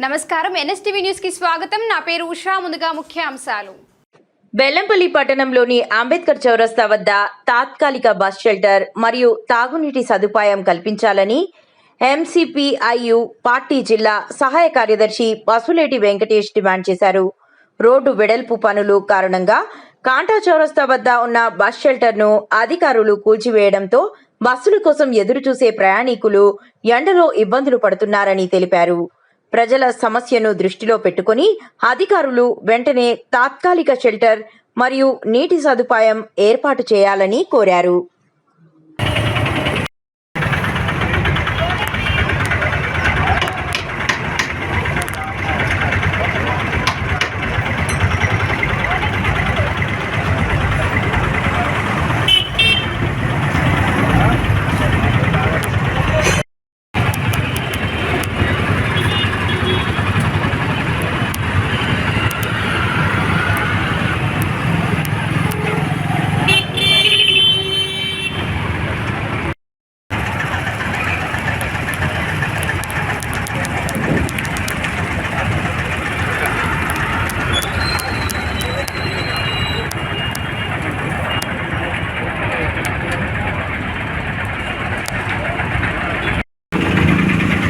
నమస్కారం NSTV news కి స్వాగతం. నా పేరు ఉషా. ముందుగా ముఖ్యాంశాలు. బెల్లంపల్లి పట్టణంలోని అంబేద్కర్ చౌరస్తా వద్ద తాత్కాలిక బస్ షెల్టర్ మరియు తాగునీటి సదుపాయం కల్పించాలని ఎంసీపీఐయు పార్టీ జిల్లా సహాయ కార్యదర్శి పసులేటి వెంకటేష్ డిమాండ్ చేశారు. రోడ్డు వెడల్పు పనులు కారణంగా కాంటా చౌరస్తా వద్ద ఉన్న బస్ షెల్టర్ను అధికారులు కూల్చివేయడంతో బస్సుల కోసం ఎదురుచూసే ప్రయాణికులు ఎండలో ఇబ్బందులు పడుతున్నారని తెలిపారు. ప్రజల సమస్యను దృష్టిలో పెట్టుకుని అధికారులు వెంటనే తాత్కాలిక షెల్టర్ మరియు నీటి సదుపాయం ఏర్పాటు చేయాలని కోరారు.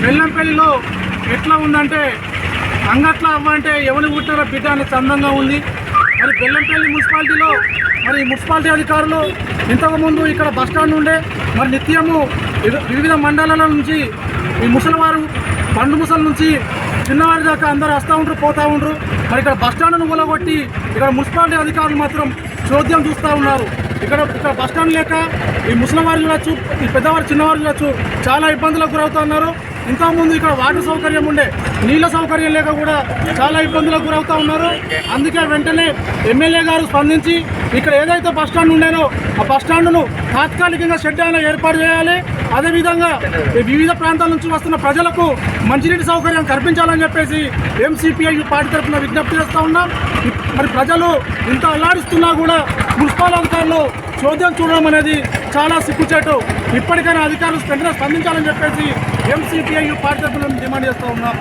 బెల్లంపల్లిలో ఎట్లా ఉందంటే అంగట్లా అవ్వంటే ఎవరు పుట్టారో బిడ్డ అనే చందంగా ఉంది. మరి బెల్లంపల్లి మున్సిపాలిటీలో మరి మున్సిపాలిటీ అధికారులు ఇంతకుముందు ఇక్కడ బస్టాండ్ ఉండే మరి నిత్యము వివిధ మండలాల నుంచి ఈ ముసలివారు పండు ముసలి నుంచి చిన్నవారి దాకా అందరూ వస్తూ ఉంటారు, పోతూ ఉంటారు. మరి ఇక్కడ బస్టాండ్ను కూలగొట్టి ఇక్కడ మున్సిపాలిటీ అధికారులు మాత్రం చోద్యం చూస్తూ ఉన్నారు. ఇక్కడ బస్టాండ్ లేక ఈ ముసలివారు చూడొచ్చు, ఈ పెద్దవారు చిన్నవారు చూడొచ్చు, చాలా ఇబ్బందులకు గురవుతున్నారు. ఇంతకుముందు ఇక్కడ వాటర్ సౌకర్యం ఉండే, నీళ్ళ సౌకర్యం లేక కూడా చాలా ఇబ్బందులకు గురవుతూ ఉన్నారు. అందుకే వెంటనే ఎమ్మెల్యే గారు స్పందించి ఇక్కడ ఏదైతే బస్టాండ్ ఉండేనో ఆ బస్టాండ్ను తాత్కాలికంగా షెడ్ అయినా ఏర్పాటు చేయాలి. అదేవిధంగా వివిధ ప్రాంతాల నుంచి వస్తున్న ప్రజలకు మంచినీటి సౌకర్యం కల్పించాలని చెప్పేసి ఎంసీపీఐ పార్టీ తరఫున విజ్ఞప్తి చేస్తూ ఉన్నాం. మరి ప్రజలు ఇంత అల్లాడిస్తున్నా కూడా మున్సిపల్ అధికారులు చోద్యం చూడడం అనేది చాలా సిగ్గుచేటు. ఇప్పటికైనా అధికారులు వెంటనే స్పందించాలని చెప్పేసి ఎంసీపీఐ పార్టీ తరఫున డిమాండ్ చేస్తూ ఉన్నాం.